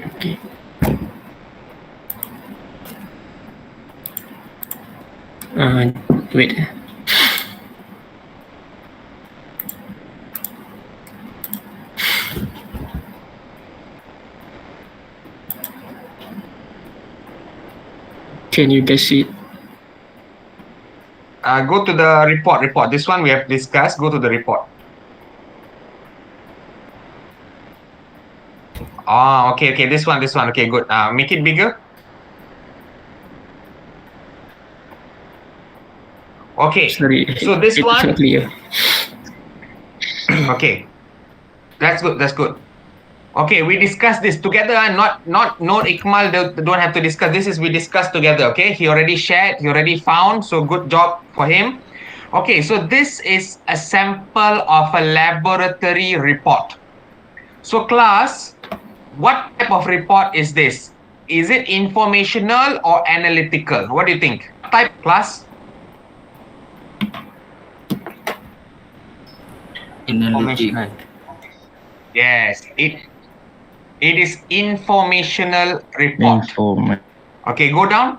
Okay. Wait. Can you guys see it? Go to the report. This one we have discussed. Go to the report. Oh, okay. This one. Okay, good. Make it bigger. Okay. Sorry, So this it's one. not clear. Okay. That's good. Okay, we discussed this together. No Ikmal don't have to discuss. This is we discussed together. Okay, he already shared. He already found. So good job for him. Okay, so this is a sample of a laboratory report. So class, what type of report is this? Is it informational or analytical? What do you think? Type, class? Analytical. Yes, it is informational report. Okay, go down.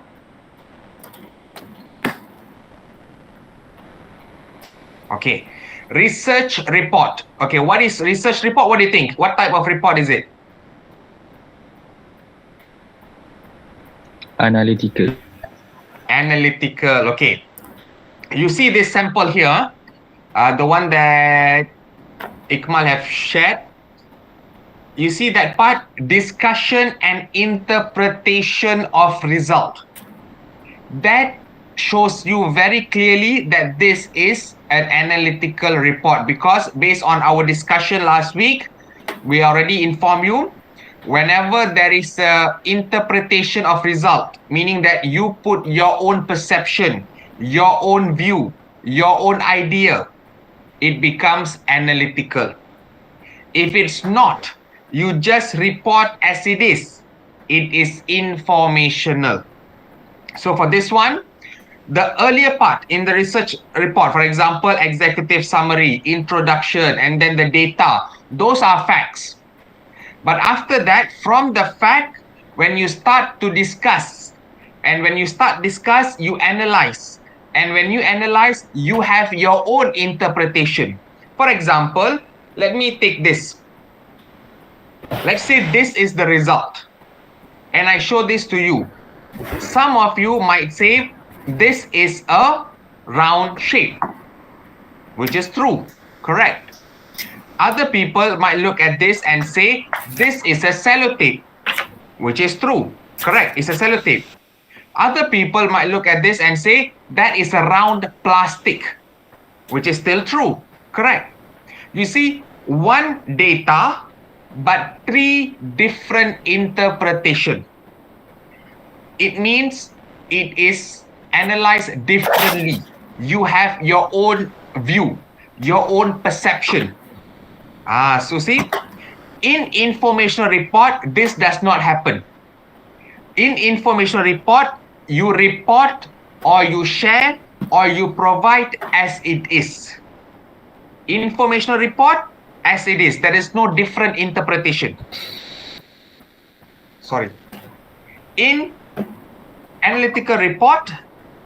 Okay, research report. Okay, what is research report? What do you think? What type of report is it? Analytical. Analytical. Okay, you see this sample here, the one that Ikmal have shared. You see that part, discussion and interpretation of result. That shows you very clearly that this is an analytical report, because based on our discussion last week, we already informed you, whenever there is a interpretation of result, meaning that you put your own perception, your own view, your own idea, it becomes analytical. If it's not, you just report as it is informational. So for this one, the earlier part in the research report, for example, executive summary, introduction, and then the data, those are facts. But after that, from the fact, when you start to discuss, and when you start discuss, you analyze. And when you analyze, you have your own interpretation. For example, let me take this. Let's say this is the result, and I show this to you. Some of you might say this is a round shape, which is true, correct. Other people might look at this and say this is a sellotape, which is true, correct, it's a sellotape. Other people might look at this and say that is a round plastic, which is still true, correct. You see, one data, but three different interpretation. It means it is analyzed differently. You have your own view, your own perception. So see, in informational report, this does not happen. In informational report, you report or you share or you provide as it is. Informational report, as it is. There is no different interpretation. Sorry. In analytical report,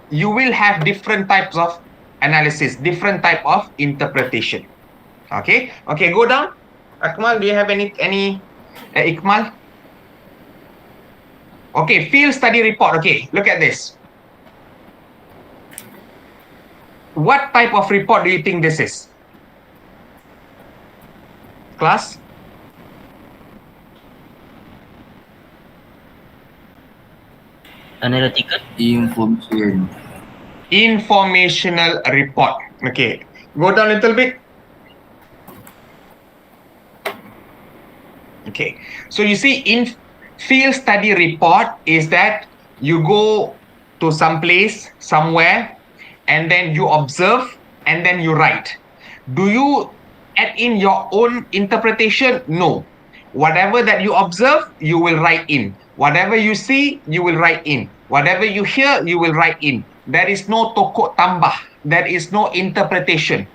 you will have different types of analysis, different type of interpretation. Okay, go down. Akmal, do you have any Ikmal? Okay, field study report. Okay, look at this. What type of report do you think this is? Class? Analytical. Information. Informational report. Okay, go down a little bit. Okay, so you see, in field study report is that you go to some place, somewhere, and then you observe, and then you write. Do you add in your own interpretation? No. Whatever that you observe, you will write in. Whatever you see, you will write in. Whatever you hear, you will write in. There is no tokok tambah. There is no interpretation.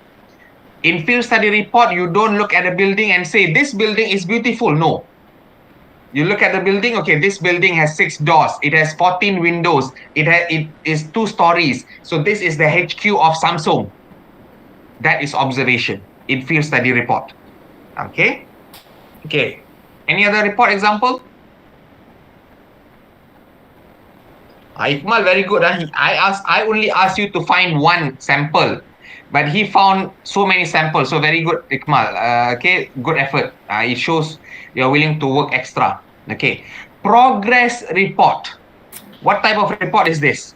In field study report, you don't look at a building and say, this building is beautiful. No. You look at the building, okay, this building has 6 doors. It has 14 windows. It is 2 stories. So this is the HQ of Samsung. That is observation in field study report. Okay. Okay. Any other report example? Ikmal, very good. I only asked you to find one sample, but he found so many samples. So very good, Ikmal. Okay, good effort. It shows you're willing to work extra. Okay. Progress report. What type of report is this?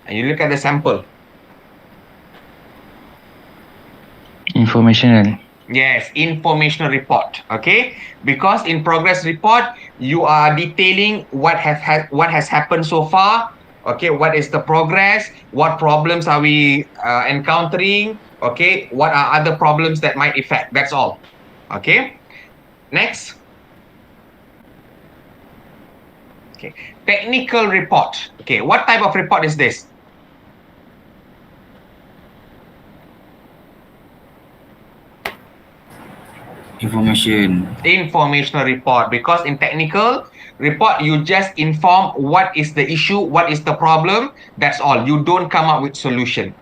And you look at the sample. Informational. Yes, informational report. Okay, because in progress report you are detailing what has happened so far. Okay, what is the progress? What problems are we encountering? Okay, what are other problems that might affect? That's all. Okay, next. Okay, technical report. Okay, what type of report is this? Informational report, because in technical report you just inform what is the issue, what is the problem. That's all. You don't come up with solution.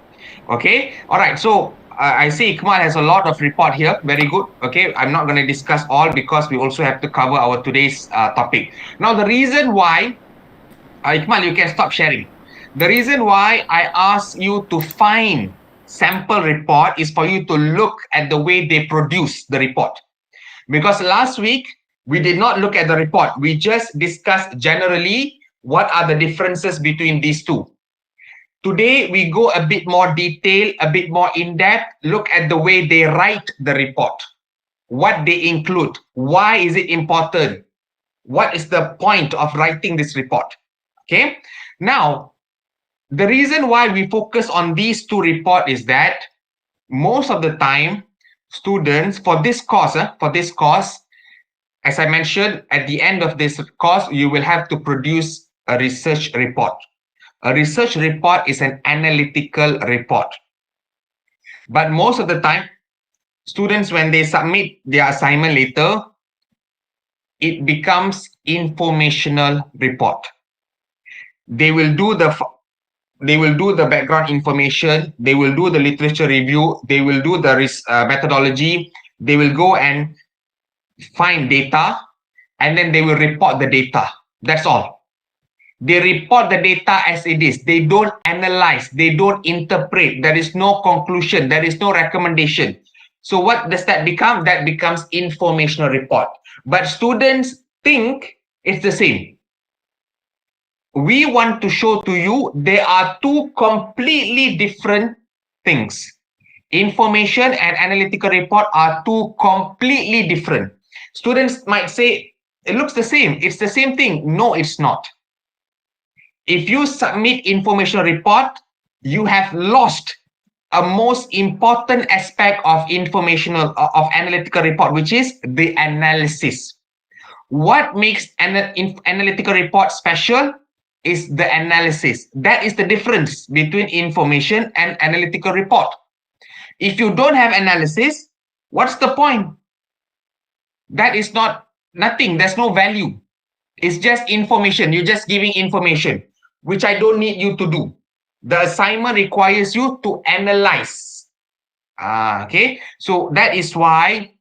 Okay, all right. So I see Ikmal has a lot of report here. Very good. Okay, I'm not going to discuss all because we also have to cover our today's topic. Now the reason why, Ikmal, you can stop sharing. The reason why I ask you to find sample report is for you to look at the way they produce the report. Because last week, we did not look at the report. We just discussed generally what are the differences between these two. Today, we go a bit more detailed, a bit more in-depth, look at the way they write the report, what they include, why is it important, what is the point of writing this report. Okay. Now, the reason why we focus on these two reports is that most of the time, students for this course, as I mentioned, at the end of this course, you will have to produce a research report. A research report is an analytical report. But most of the time, students, when they submit their assignment later, it becomes informational report. They will do the background information, they will do the literature review, they will do the methodology, they will go and find data, and then they will report the data. That's all. They report the data as it is. They don't analyze. They don't interpret. There is no conclusion. There is no recommendation. So what does that become? That becomes informational report. But students think it's the same. We want to show to you there are two completely different things. Information and analytical report are two completely different. Students might say, it looks the same. It's the same thing. No, it's not. If you submit information report, you have lost a most important aspect of of analytical report, which is the analysis. What makes an analytical report special is the analysis. That is the difference between information and analytical report. If you don't have analysis, what's the point? That is nothing. There's no value. It's just information. You're just giving information, which I don't need you to do. The assignment requires you to analyze. Okay. So that is why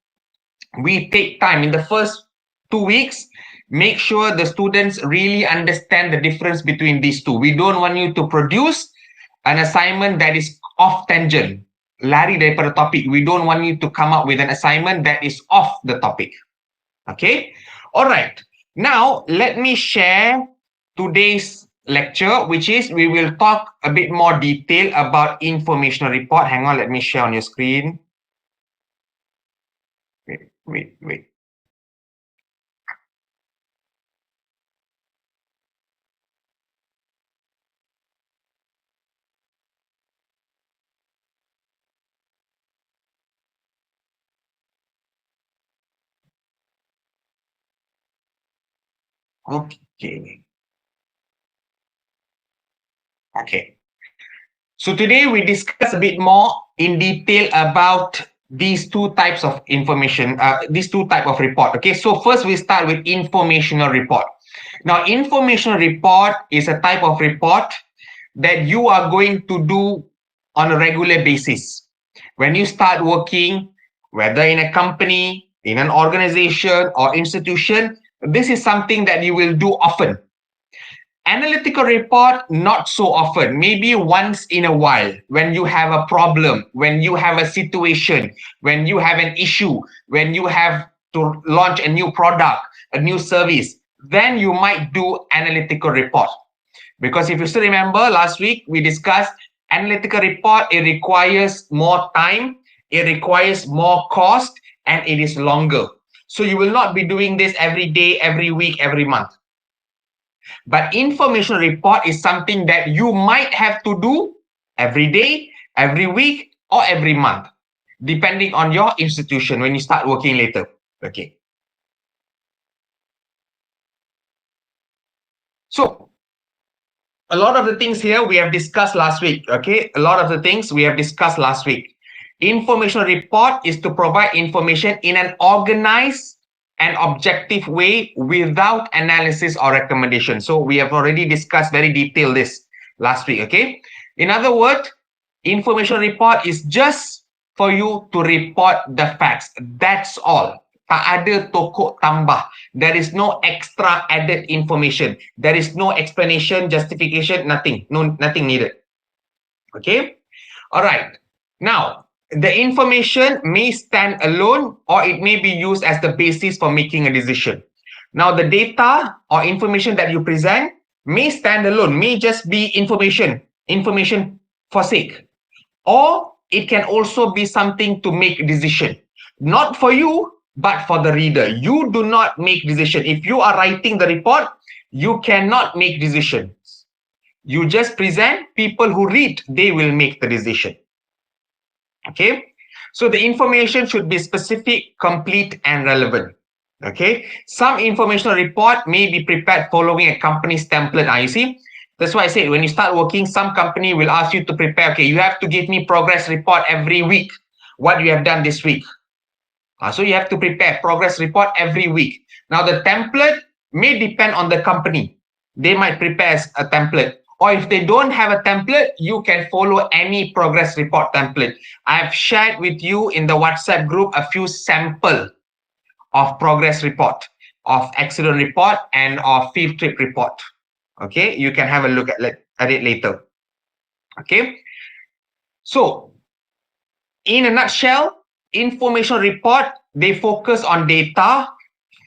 we take time in the first 2 weeks. Make sure the students really understand the difference between these two. We don't want you to produce an assignment that is off tangent, lari daripada topik. We don't want you to come up with an assignment that is off the topic. Okay. All right. Now, let me share today's lecture, which is we will talk a bit more detail about informational report. Hang on, let me share on your screen. Wait. Okay. Okay. So today we discuss a bit more in detail about these two types of information, these two type of report. Okay, so first we start with informational report. Now, informational report is a type of report that you are going to do on a regular basis. When you start working, whether in a company, in an organization or institution, this is something that you will do often. Analytical report, not so often, maybe once in a while, when you have a problem, when you have a situation, when you have an issue, when you have to launch a new product, a new service, then you might do analytical report. Because if you still remember, last week we discussed analytical report, it requires more time, it requires more cost, and it is longer. So you will not be doing this every day, every week, every month. But information report is something that you might have to do every day, every week, or every month, depending on your institution when you start working later. Okay. So, a lot of the things here we have discussed last week. Okay. A lot of the things we have discussed last week. Information report is to provide information in an organized and objective way without analysis or recommendation. So we have already discussed very detailed this last week. Okay. In other words, information report is just for you to report the facts. That's all. Tak ada tokok tambah. There is no extra added information. There is no explanation, justification, nothing. No, nothing needed. Okay. All right. Now, the information may stand alone or it may be used as the basis for making a decision. Now, the data or information that you present may stand alone, may just be information for sake. Or it can also be something to make decision. Not for you, but for the reader. You do not make decision. If you are writing the report, you cannot make decisions. You just present, people who read, they will make the decision. Okay, so the information should be specific, complete, and relevant. Okay, some informational report may be prepared following a company's template. You see, that's why I said when you start working, some company will ask you to prepare. Okay, you have to give me progress report every week. What you have done this week. So you have to prepare progress report every week. Now the template may depend on the company. They might prepare a template. Or if they don't have a template, you can follow any progress report template. I've shared with you in the WhatsApp group a few sample of progress report, of accident report, and of field trip report. Okay, you can have a look at it later. Okay, so in a nutshell, information report, they focus on data,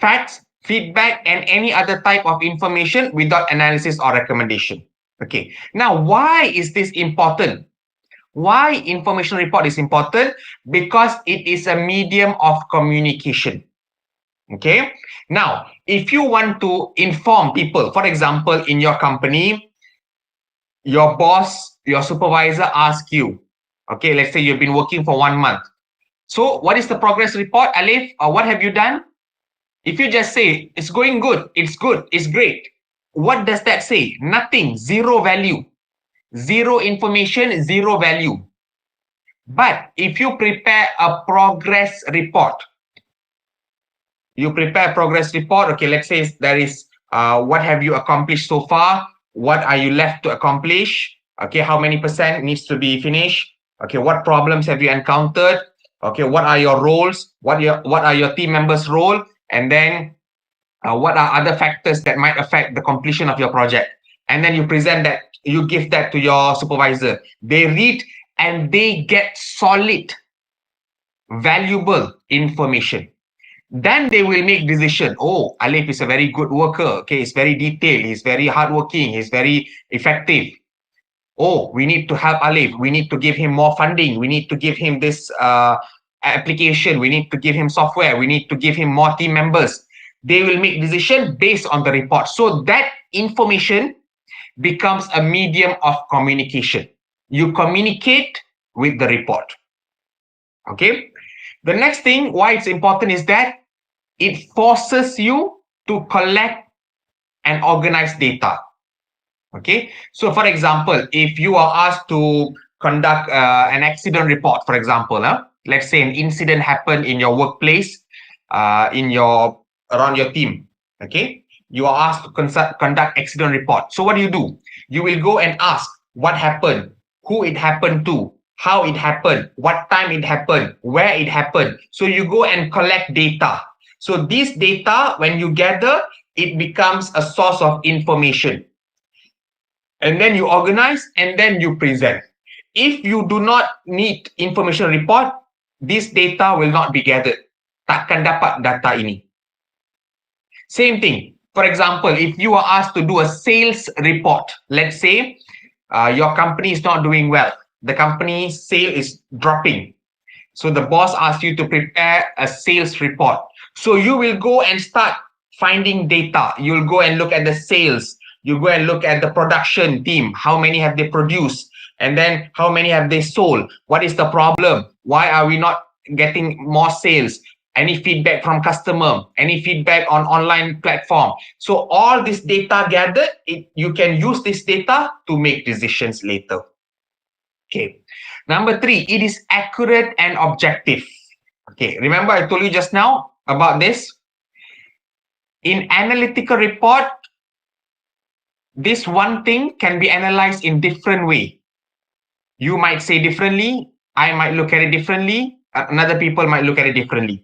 facts, feedback, and any other type of information without analysis or recommendation. Okay, now why is this important? Why information report is important? Because it is a medium of communication. Okay, now if you want to inform people, for example, in your company, your boss, your supervisor asks you, okay, let's say you've been working for 1 month. So what is the progress report, Alif? Or what have you done? If you just say, it's going good, it's great. What does that say? Nothing, zero value. Zero information, zero value. But if you prepare a progress report, okay, let's say there is, what have you accomplished so far? What are you left to accomplish? Okay, how many percent needs to be finished? Okay, what problems have you encountered? Okay, what are your roles? What are your team members' role? And then what are other factors that might affect the completion of your project? And then you present that, you give that to your supervisor. They read and they get solid, valuable information. Then they will make decision. Oh, Alif is a very good worker. Okay, he's very detailed. He's very hardworking. He's very effective. Oh, we need to help Alif. We need to give him more funding. We need to give him this application. We need to give him software. We need to give him more team members. They will make decision based on the report. So that information becomes a medium of communication. You communicate with the report. Okay. The next thing why it's important is that it forces you to collect and organize data. Okay. So for example, if you are asked to conduct an accident report, for example, let's say an incident happened in your workplace, around your team. Okay, you are asked to conduct accident report. So what do? You will go and ask what happened, who it happened to, how it happened, what time it happened, where it happened. So you go and collect data. So this data, when you gather, it becomes a source of information. And then you organize and then you present. If you do not need information report, this data will not be gathered. Takkan dapat data ini. Same thing. For example, if you are asked to do a sales report, let's say your company is not doing well. The company's sale is dropping. So the boss asks you to prepare a sales report. So you will go and start finding data. You'll go and look at the sales. You go and look at the production team. How many have they produced? And then how many have they sold? What is the problem? Why are we not getting more sales? Any feedback from customer? Any feedback on online platform? So all this data gathered, you can use this data to make decisions later. Okay. Number 3, it is accurate and objective. Okay, remember I told you just now about this? In analytical report, this one thing can be analyzed in different way. You might say differently, I might look at it differently, another people might look at it differently.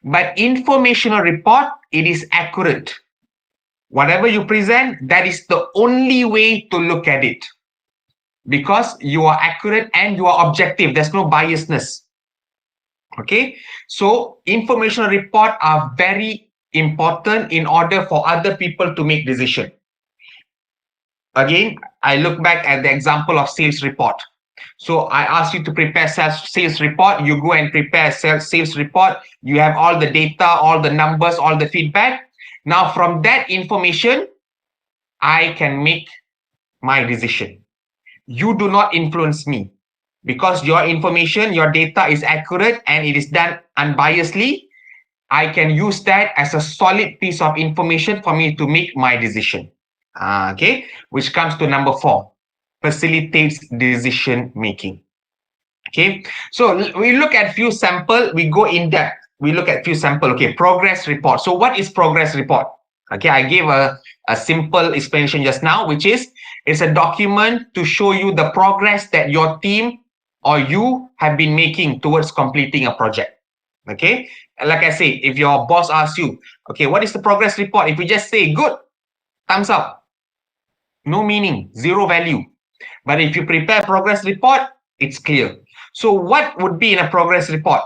But informational report, it is accurate. Whatever you present, that is the only way to look at it. Because you are accurate and you are objective. There's no biasness. Okay, so informational report are very important in order for other people to make decision. Again, I look back at the example of sales report. So I ask you to prepare sales report. You go and prepare sales report. You have all the data, all the numbers, all the feedback. Now from that information, I can make my decision. You do not influence me because your information, your data is accurate and it is done unbiasedly. I can use that as a solid piece of information for me to make my decision. Okay, which comes to number 4, facilitates decision making. Okay, so we look at few sample, we go in depth. We look at few sample. Okay, progress report. So what is progress report? Okay, I gave a simple explanation just now, which is it's a document to show you the progress that your team or you have been making towards completing a project. Okay, like I say, if your boss asks you, okay, what is the progress report? If you just say good, thumbs up, no meaning, zero value. But if you prepare progress report, it's clear. So what would be in a progress report?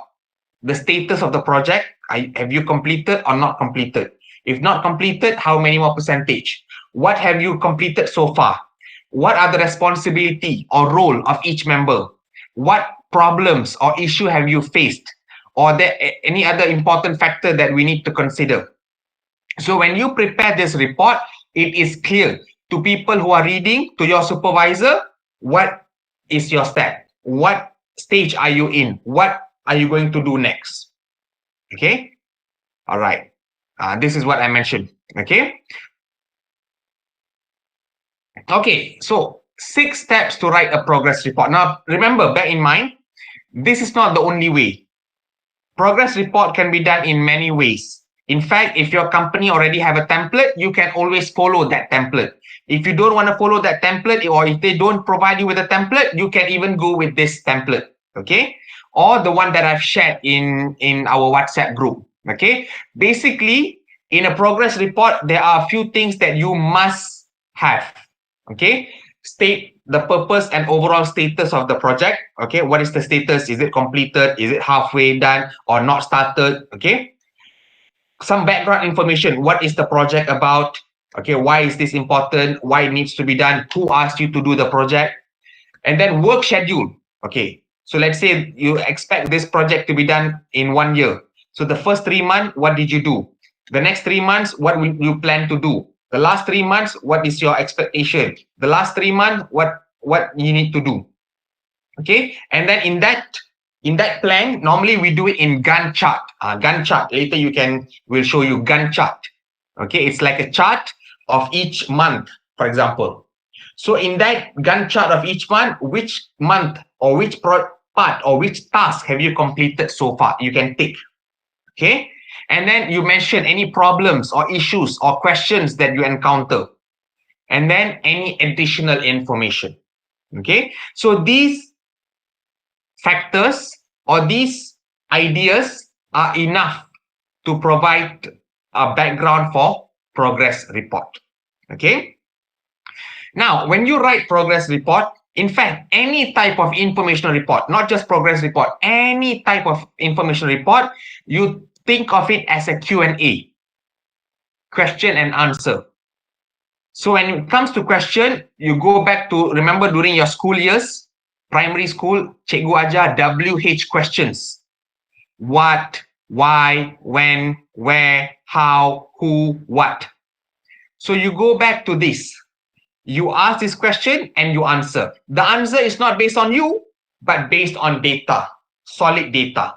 The status of the project. Have you completed or not completed? If not completed, how many more percentage? What have you completed so far? What are the responsibility or role of each member? What problems or issue have you faced? Or there any other important factor that we need to consider? So when you prepare this report, it is clear to people who are reading, to your supervisor, what is your step? What stage are you in? What are you going to do next? Okay. All right. This is what I mentioned. Okay. Okay. So 6 steps to write a progress report. Now, remember, bear in mind, this is not the only way. Progress report can be done in many ways. In fact, if your company already have a template, you can always follow that template. If you don't want to follow that template, or if they don't provide you with a template, you can even go with this template. Okay. Or the one that I've shared in our WhatsApp group. Okay. Basically, in a progress report, there are a few things that you must have. Okay. State the purpose and overall status of the project. Okay. What is the status? Is it completed? Is it halfway done or not started? Okay. Some background information. What is the project about? Okay. Why is this important? Why it needs to be done? Who asked you to do the project? And then work schedule. Okay. So let's say you expect this project to be done in 1 year. So the first 3 months, what did you do? The next 3 months, what will you plan to do? The last 3 months, what is your expectation? The last 3 months, what you need to do? Okay, and then in that plan, normally we do it in Gantt chart. Gantt chart. Later we'll show you Gantt chart. Okay, it's like a chart of each month, for example. So in that Gantt chart of each month, which month or which part or which task have you completed so far? You can tick. Okay. And then you mention any problems or issues or questions that you encounter. And then any additional information. Okay. So these factors or these ideas are enough to provide a background for progress report. Okay. Now, when you write progress report, in fact, any type of information report, not just progress report, any type of information report, you think of it as a Q&A, question and answer. So when it comes to question, you go back to, remember during your school years, primary school, cikgu ajar WH questions. What, why, when, where, how, who, what. So you go back to this. You ask this question and you answer. The answer is not based on you, but based on data, solid data.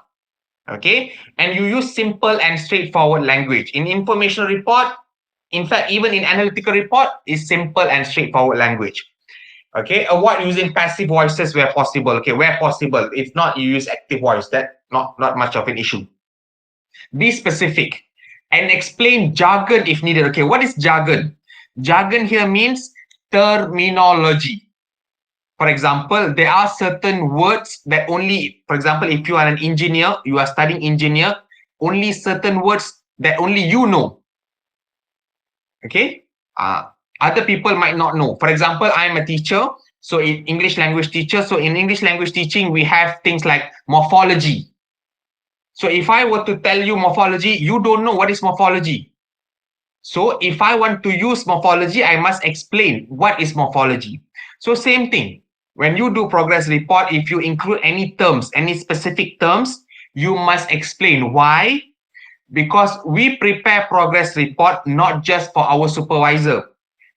Okay. And you use simple and straightforward language. In information report, in fact, even in analytical report, is simple and straightforward language. Okay. Avoid using passive voices where possible. Okay. Where possible. If not, you use active voice. That's not much of an issue. Be specific and explain jargon if needed. Okay. What is jargon? Jargon here means terminology. For example, there are certain words that only, for example, if you are an engineer, you are studying engineer, only certain words that only you know. Okay. Other people might not know. For example, I am a teacher. So in English language teacher. So in English language teaching, we have things like morphology. So if I were to tell you morphology, you don't know what is morphology. So if I want to use morphology, I must explain what is morphology. So same thing. When you do progress report, if you include any terms, any specific terms, you must explain why. Because we prepare progress report not just for our supervisor,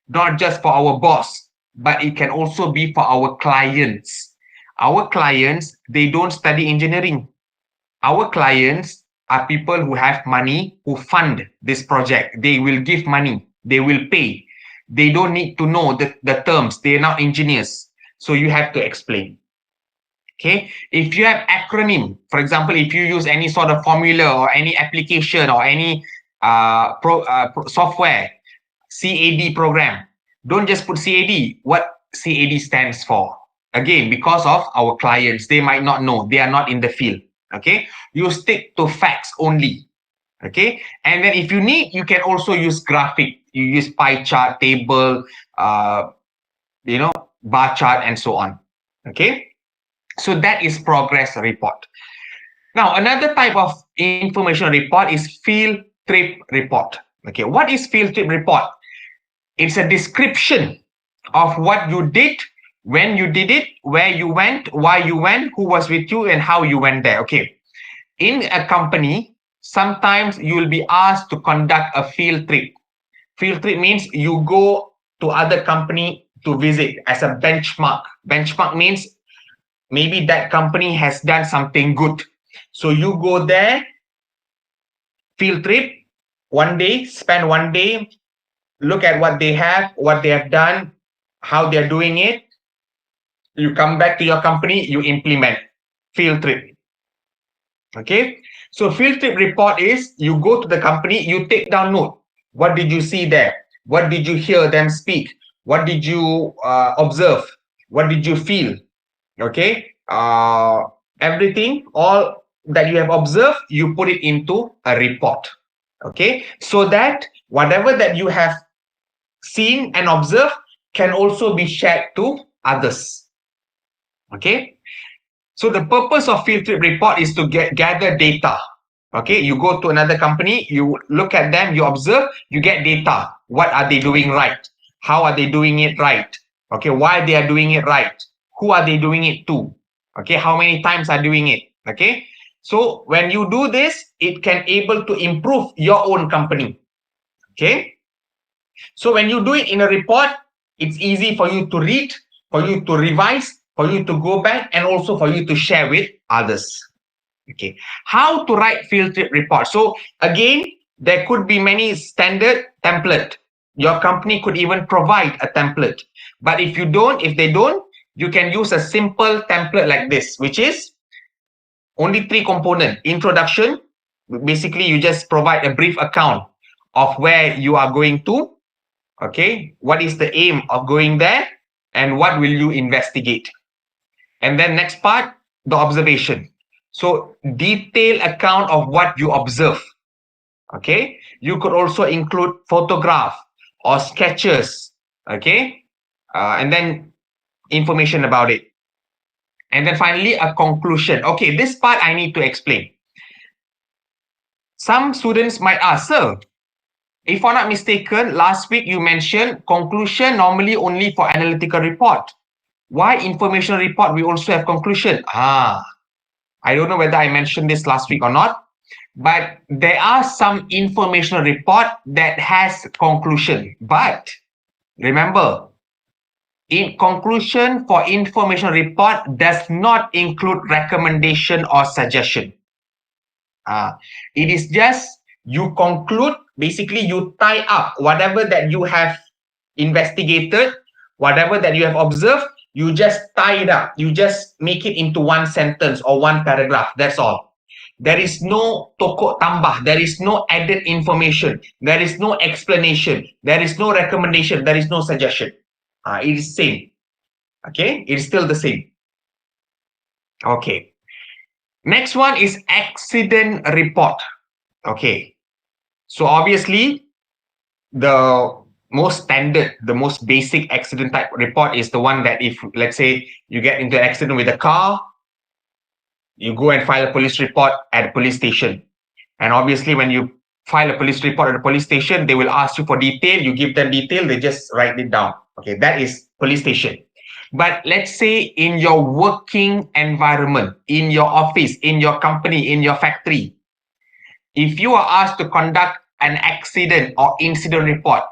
not just for our boss, but it can also be for our clients. Our clients, they don't study engineering. Our clients are people who have money, who fund this project. They will give money. They will pay. They don't need to know the terms. They are not engineers. So you have to explain. Okay. If you have acronym, for example, if you use any sort of formula or any application or any software, CAD program, don't just put CAD. What CAD stands for? Again, because of our clients, they might not know. They are not in the field. Okay. You stick to facts only. Okay. And then if you need, you can also use graphic. You use pie chart, table, bar chart, and so on. Okay. So that is progress report. Now, another type of information report is field trip report. Okay. What is field trip report? It's a description of what you did, when you did it, where you went, why you went, who was with you, and how you went there. Okay. In a company, sometimes you will be asked to conduct a field trip. Field trip means you go to other company to visit as a benchmark. Benchmark means maybe that company has done something good. So you go there, field trip, one day, spend one day, look at what they have done, how they're doing it. You come back to your company, you implement field trip. Okay. So field trip report is you go to the company, you take down note. What did you see there? What did you hear them speak? What did you observe? What did you feel? Okay. Everything, all that you have observed, you put it into a report. Okay. So that whatever that you have seen and observed can also be shared to others. Okay. So the purpose of field trip report is to gather data. Okay, you go to another company, you look at them, you observe, you get data. What are they doing right? How are they doing it right? Okay, why they are doing it right? Who are they doing it to? Okay, how many times are doing it? Okay, so when you do this, it can able to improve your own company. Okay, so when you do it in a report, it's easy for you to read, for you to revise, for you to go back, and also for you to share with others. Okay, how to write field trip report? So again, there could be many standard template. Your company could even provide a template. But if they don't, you can use a simple template like this, which is only three components. Introduction, basically you just provide a brief account of where you are going to, okay? What is the aim of going there and what will you investigate? And then next part, the observation. So detailed account of what you observe, okay? You could also include photograph or sketches, okay? And then information about it. And then finally, a conclusion. Okay, this part I need to explain. Some students might ask, sir, if I'm not mistaken, last week you mentioned conclusion normally only for analytical report. Why information report we also have conclusion? I don't know whether I mentioned this last week or not, but there are some informational report that has conclusion. But remember, in conclusion for information report does not include recommendation or suggestion. It is just you conclude, basically you tie up whatever that you have investigated, whatever that you have observed, you just tie it up. You just make it into one sentence or one paragraph. That's all. There is no tokok tambah. There is no added information. There is no explanation. There is no recommendation. There is no suggestion. It is same. Okay, it is still the same. Okay. Next one is accident report. Okay. So obviously, the most standard, the most basic accident type report is the one that if, let's say, you get into an accident with a car, you go and file a police report at a police station. And obviously, when you file a police report at a police station, they will ask you for detail. You give them detail, they just write it down. Okay, that is police station. But let's say in your working environment, in your office, in your company, in your factory, if you are asked to conduct an accident or incident report,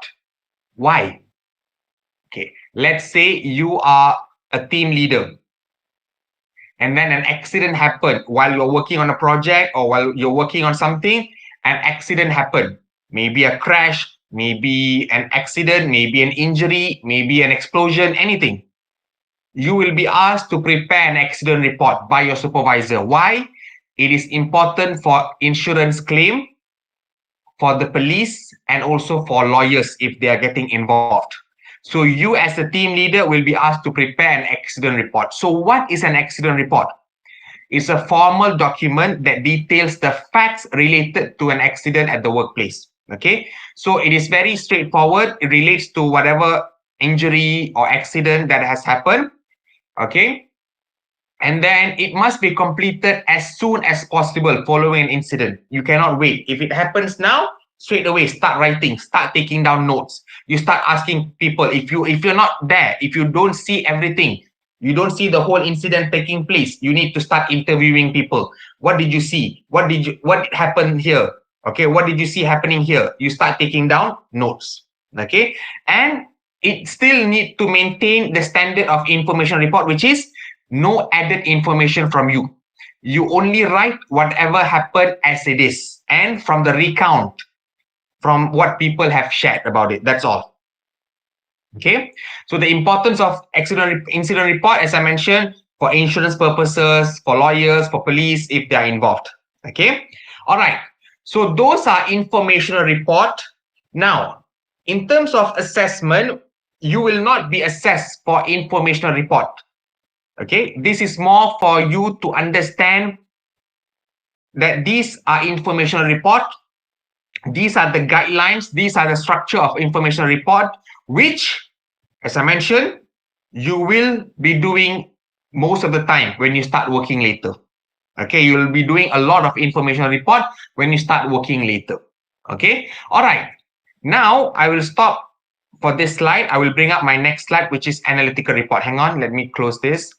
why? Okay, let's say you are a team leader and then an accident happened while you're working on a project or while you're working on something, an accident happened. Maybe a crash, maybe an accident, maybe an injury, maybe an explosion, anything. You will be asked to prepare an accident report by your supervisor. Why? It is important for insurance claim, for the police, and also for lawyers if they are getting involved. So you as a team leader will be asked to prepare an accident report. So what is an accident report? It's a formal document that details the facts related to an accident at the workplace. Okay, so it is very straightforward. It relates to whatever injury or accident that has happened. Okay, and then it must be completed as soon as possible following an incident. You cannot wait. If it happens now, straight away start writing, start taking down notes. You start asking people, if you're not there, if you don't see everything, you don't see the whole incident taking place, you need to start interviewing people. What did you see? What happened here? Okay, what did you see happening here? You start taking down notes. Okay, and it still need to maintain the standard of information report, which is no added information from you. You only write whatever happened as it is, and from the recount, from what people have shared about it. That's all. Okay. So the importance of incident report, as I mentioned, for insurance purposes, for lawyers, for police, if they are involved. Okay. All right. So those are informational report. Now, in terms of assessment, you will not be assessed for informational report. Okay, this is more for you to understand that these are informational report. These are the guidelines. These are the structure of informational report, which, as I mentioned, you will be doing most of the time when you start working later. Okay, you will be doing a lot of informational report when you start working later. Okay, all right. Now I will stop for this slide. I will bring up my next slide, which is analytical report. Hang on, let me close this.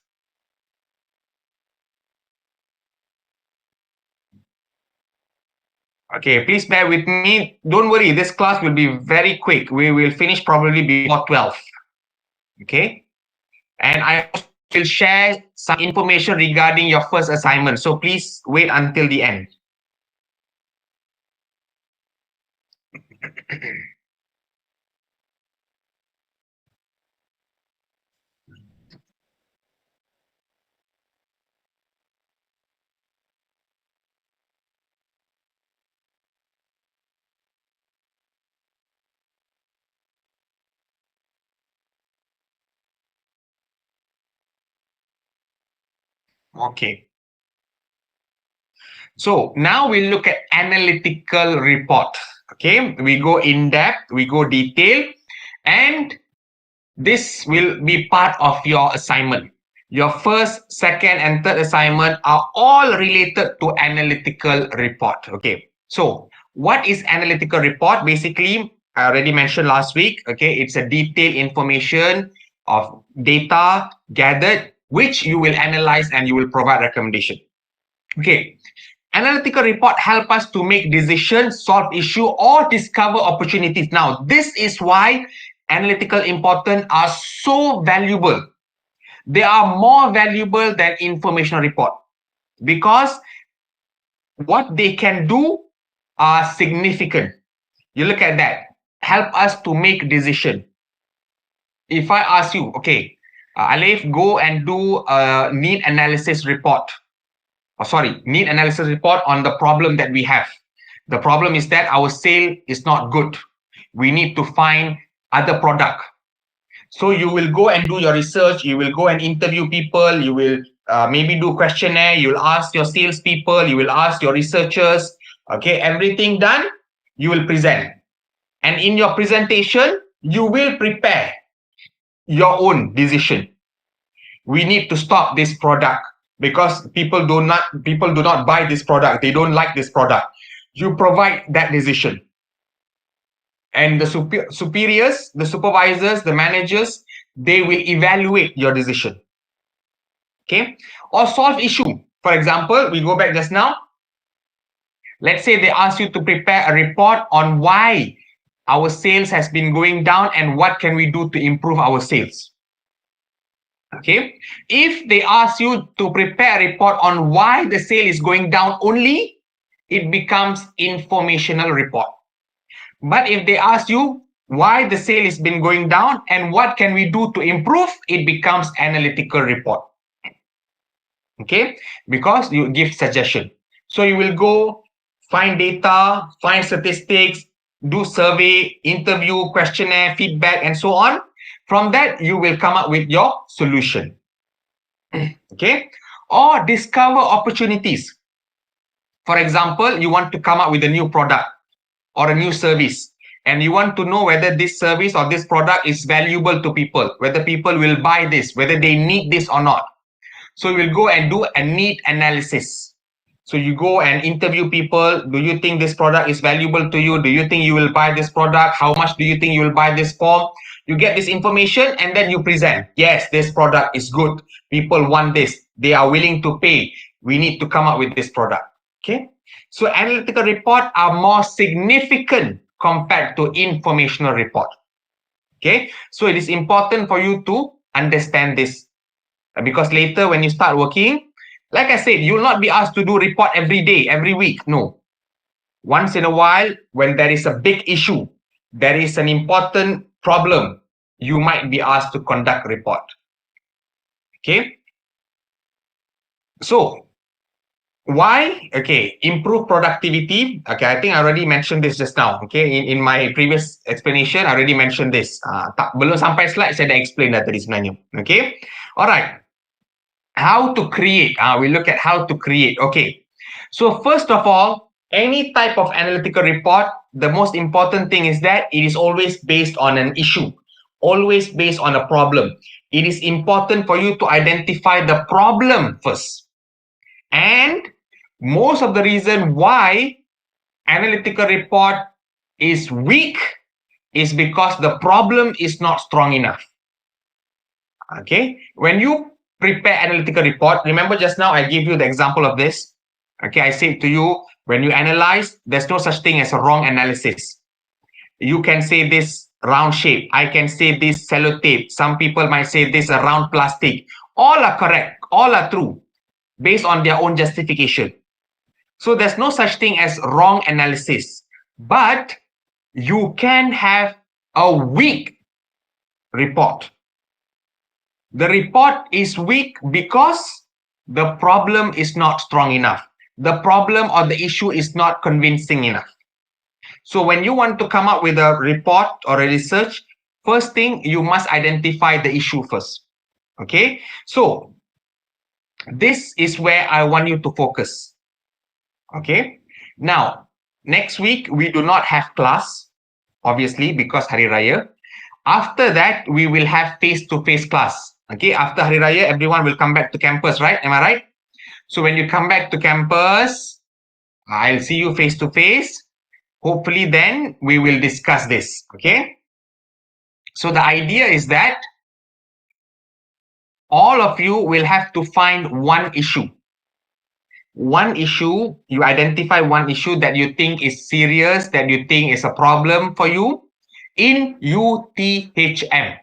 Okay, please bear with me. Don't worry, this class will be very quick. We will finish probably before 12. Okay? And I will share some information regarding your first assignment. So please wait until the end. Okay. So now we look at analytical report. Okay, we go in depth, we go detail, and this will be part of your assignment. Your first, second, and third assignment are all related to analytical report. Okay, so what is analytical report? Basically, I already mentioned last week. Okay, it's a detailed information of data gathered, which you will analyze and you will provide recommendation. Okay, analytical report help us to make decisions, solve issue, or discover opportunities. Now, this is why analytical important are so valuable. They are more valuable than informational report because what they can do are significant. You look at that. Help us to make decision. If I ask you, okay, Alif, go and do a need analysis report. Need analysis report on the problem that we have. The problem is that our sale is not good. We need to find other product. So you will go and do your research. You will go and interview people. You will maybe do questionnaire. You will ask your salespeople. You will ask your researchers. Okay, everything done. You will present. And in your presentation, you will prepare your own decision. We need to stop this product because people do not buy this product. They don't like this product. You provide that decision. And the superiors, the supervisors, the managers, they will evaluate your decision. Okay? Or solve issue. For example, we go back just now. Let's say they ask you to prepare a report on why our sales has been going down and what can we do to improve our sales. Okay, if they ask you to prepare a report on why the sale is going down only, it becomes informational report. But if they ask you why the sale has been going down and what can we do to improve, it becomes analytical report. Okay, because you give suggestion. So you will go find data, find statistics, do survey, interview, questionnaire, feedback, and so on. From that, you will come up with your solution. Okay, or discover opportunities. For example, you want to come up with a new product or a new service, and you want to know whether this service or this product is valuable to people, whether people will buy this, whether they need this or not. So you will go and do a need analysis. So you go and interview people. Do you think this product is valuable to you? Do you think you will buy this product? How much do you think you will buy this for? You get this information and then you present. Yes, this product is good. People want this. They are willing to pay. We need to come up with this product. Okay. So analytical report are more significant compared to informational report. Okay. So it is important for you to understand this because later when you start working, like I said, you will not be asked to do report every day, every week. No. Once in a while, when there is a big issue, there is an important problem, you might be asked to conduct report. Okay. So why? Okay, improve productivity. Okay, I think I already mentioned this just now. Okay, in my previous explanation, I already mentioned this. Belum sampai slide, saya dah explain dah tadi sebenarnya. Okay, alright. How to create? We look at how to create. Okay, so first of all, any type of analytical report, the most important thing is that it is always based on an issue, always based on a problem. It is important for you to identify the problem first. And most of the reason why analytical report is weak is because the problem is not strong enough. Okay, when you prepare analytical report, remember just now I gave you the example of this. Okay, I said to you, when you analyze, there's no such thing as a wrong analysis. You can say this round shape. I can say this sellotape. Some people might say this a round plastic. All are correct. All are true based on their own justification. So there's no such thing as wrong analysis. But you can have a weak report. The report is weak because the problem is not strong enough. The problem or the issue is not convincing enough. So when you want to come up with a report or a research, first thing, you must identify the issue first. Okay, so This is where I want you to focus. Okay. Now, next week, we do not have class, obviously, because Hari Raya. After that, we will have face-to-face class. Okay. After Hari Raya, everyone will come back to campus, right? Am I right? So when you come back to campus, I'll see you face-to-face. Hopefully, then we will discuss this. Okay. So the idea is that all of you will have to find one issue. One issue, you identify one issue that you think is serious, that you think is a problem for you in UTHM.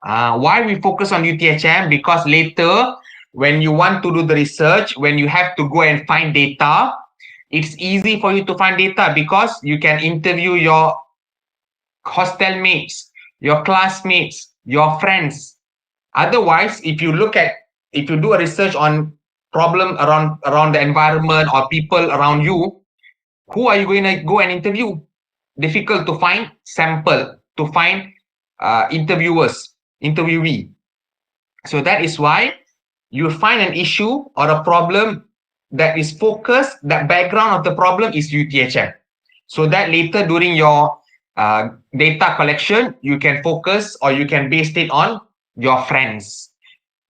Why we focus on UTHM? Because later, when you want to do the research, when you have to go and find data, it's easy for you to find data because you can interview your hostel mates, your classmates, your friends. Otherwise, if you do a research on problem around the environment or people around you, who are you going to go and interview? Difficult to find sample, to find interviewee. So that is why you find an issue or a problem that is focused, that background of the problem is UTHM. So that later during your data collection, you can focus or you can base it on your friends,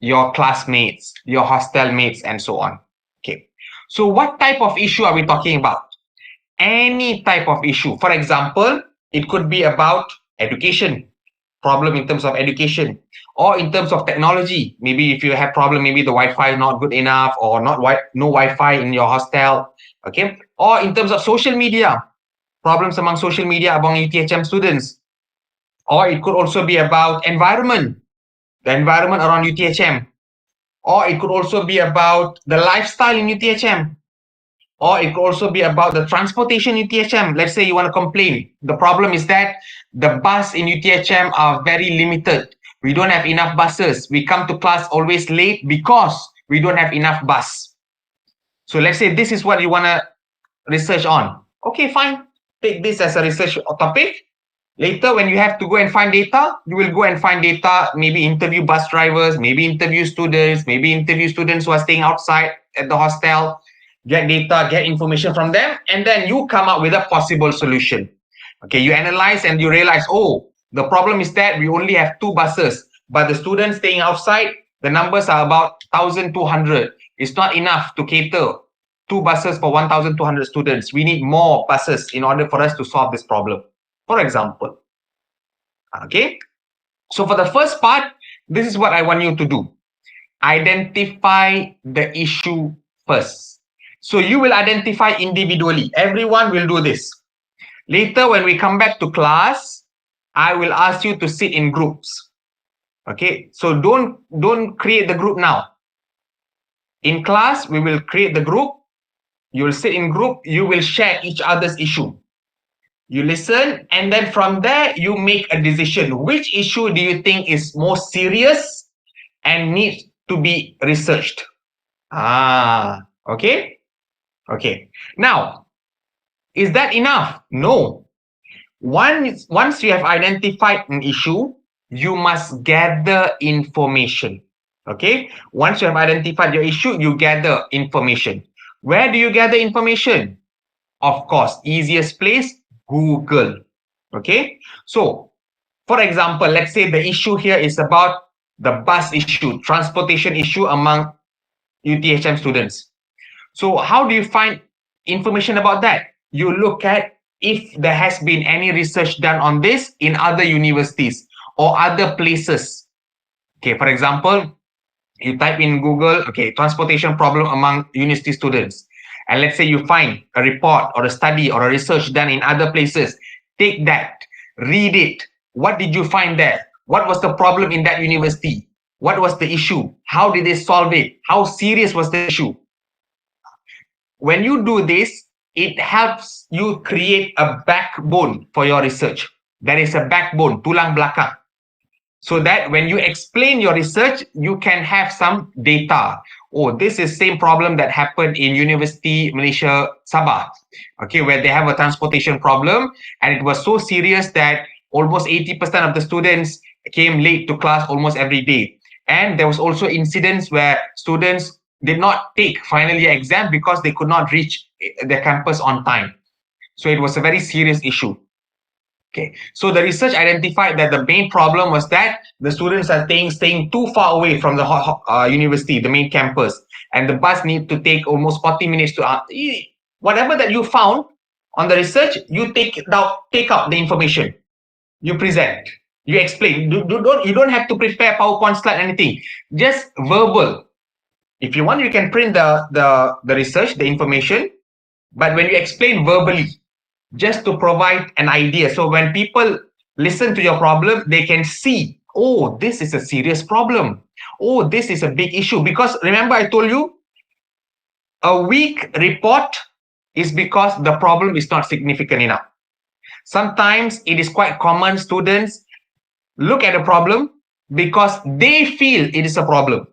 your classmates, your hostel mates, and so on. Okay. So what type of issue are we talking about? Any type of issue. For example, it could be about education, problem in terms of education, or in terms of technology. Maybe if you have problem, maybe the Wi-Fi is not good enough or no Wi-Fi in your hostel. Okay. Or in terms of social media, problems among social media among UTHM students. Or it could also be about environment, the environment around UTHM. Or it could also be about the lifestyle in UTHM. Or it could also be about the transportation in UTHM. Let's say you want to complain. The problem is that the bus in UTHM are very limited. We don't have enough buses. We come to class always late because we don't have enough bus. So let's say this is what you want to research on. Okay, fine. Take this as a research topic. Later, when you have to go and find data, you will go and find data, maybe interview bus drivers, maybe interview students, maybe interview students who are staying outside at the hostel, get data, get information from them, and then you come up with a possible solution. Okay, you analyze and you realize, oh, the problem is that we only have 2 buses, but the students staying outside, the numbers are about 1,200. It's not enough to cater 2 buses for 1,200 students. We need more buses in order for us to solve this problem, for example. Okay, so for the first part, this is what I want you to do. Identify the issue first. So you will identify individually. Everyone will do this. Later, when we come back to class, I will ask you to sit in groups. Okay, so don't create the group now. In class, we will create the group. You will sit in group. You will share each other's issue. You listen, and then from there, you make a decision. Which issue do you think is more serious and needs to be researched? Okay. Okay. Now, is that enough? No. Once you have identified an issue, you must gather information. Okay. Once you have identified your issue, you gather information. Where do you gather information? Of course, easiest place, Google. Okay. So, for example, let's say the issue here is about the bus issue, transportation issue among UTHM students. So how do you find information about that? You look at if there has been any research done on this in other universities or other places. Okay, for example, you type in Google, okay, transportation problem among university students. And let's say you find a report or a study or a research done in other places. Take that, read it. What did you find there? What was the problem in that university? What was the issue? How did they solve it? How serious was the issue? When you do this, it helps you create a backbone for your research. There is a backbone, tulang belakang. So that when you explain your research, you can have some data. Oh, this is same problem that happened in University Malaysia Sabah. Okay, where they have a transportation problem, and it was so serious that almost 80% of the students came late to class almost every day. And there was also incidents where students did not take final year exam because they could not reach their campus on time. So it was a very serious issue. Okay, so the research identified that the main problem was that the students are staying too far away from the university, the main campus, and the bus need to take almost 40 minutes to whatever that you found on the research, you take up the information, you present, you explain. You don't have to prepare PowerPoint slide, anything, just verbal. If you want, you can print the research, the information, but when you explain verbally, just to provide an idea. So when people listen to your problem, they can see, oh, this is a serious problem. Oh, this is a big issue. Because remember, I told you, a weak report is because the problem is not significant enough. Sometimes it is quite common students look at a problem because they feel it is a problem.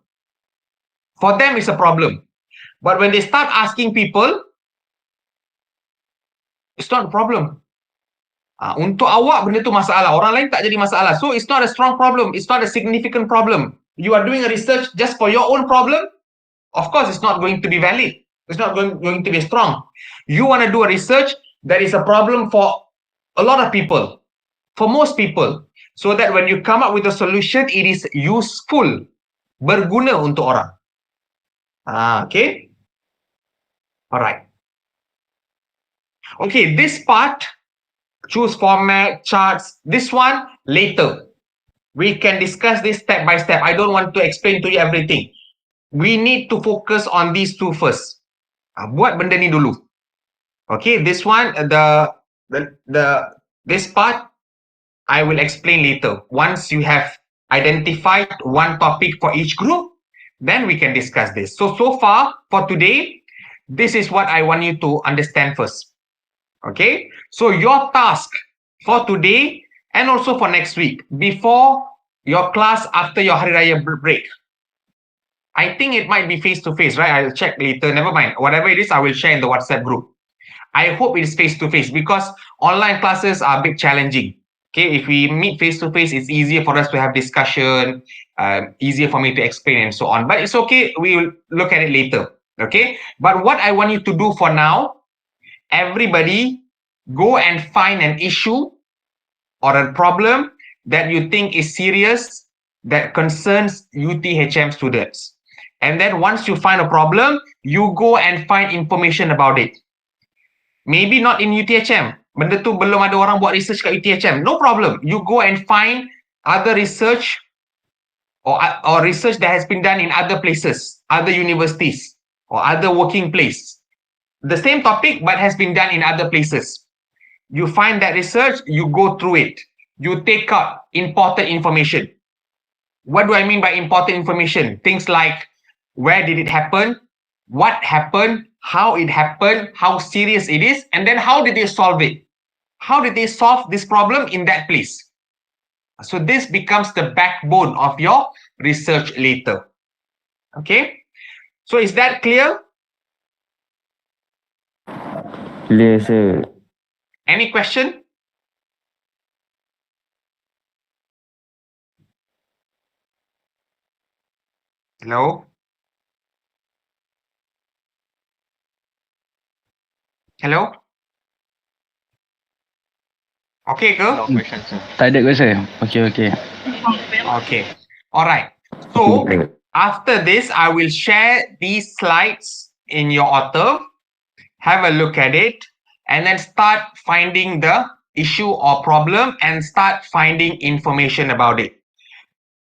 For them, it's a problem. But when they start asking people, it's not a problem. Untuk awak benda tu masalah, orang lain tak jadi masalah. So it's not a strong problem, it's not a significant problem. You are doing a research just for your own problem, of course it's not going to be valid. It's not going to be strong. You want to do a research that is a problem for a lot of people, for most people, so that when you come up with a solution, it is useful, berguna untuk orang. Okay. All right. Okay, this part, choose format, charts, this one later. We can discuss this step by step. I don't want to explain to you everything. We need to focus on these two first. Buat benda ni dulu. Okay, this one, this part, I will explain later. Once you have identified one topic for each group, then we can discuss this. So far, for today, this is what I want you to understand first. Okay, so your task for today and also for next week, before your class after your Hari Raya break, I think it might be face-to-face, right? I'll check later. Never mind. Whatever it is, I will share in the WhatsApp group. I hope it is face-to-face because online classes are a bit challenging. Okay, if we meet face-to-face, it's easier for us to have discussion, easier for me to explain and so on. But it's okay. We will look at it later. Okay, but what I want you to do for now, everybody go and find an issue or a problem that you think is serious that concerns UTHM students. And then once you find a problem, you go and find information about it. Maybe not in UTHM. Benda tu belum ada orang buat research kat UTHM. No problem. You go and find other research or research that has been done in other places, other universities or other working place. The same topic but has been done in other places. You find that research, you go through it. You take out important information. What do I mean by important information? Things like, where did it happen? What happened? How it happened? How serious it is? And then how did they solve it? How did they solve this problem in that place? So this becomes the backbone of your research later. Okay? So is that clear? Clear, sir. Any question? Hello? Hello? Okay, girl? No question, sir. Tak ada ke, sir? Okay. Okay. All right. So after this, I will share these slides in your author. Have a look at it and then start finding the issue or problem and start finding information about it.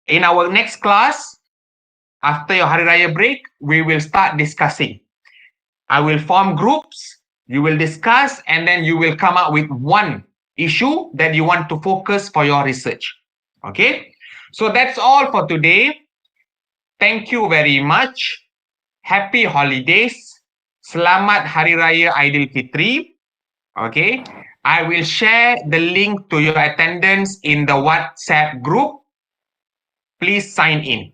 In our next class, after your Hari Raya break, we will start discussing. I will form groups, you will discuss, and then you will come up with one issue that you want to focus for your research. Okay? So that's all for today. Thank you very much. Happy holidays. Selamat Hari Raya Aidilfitri. Okay? I will share the link to your attendance in the WhatsApp group. Please sign in.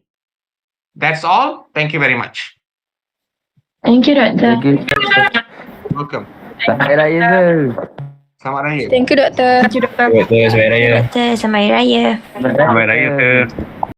That's all. Thank you very much. Thank you, Doctor. Thank you. Welcome. Selamat Hari Raya, sir. Selamat Raya. Thank you, Doctor. Selamat Raya. Doctor, selamat Hari Raya. Selamat Hari Raya, sir.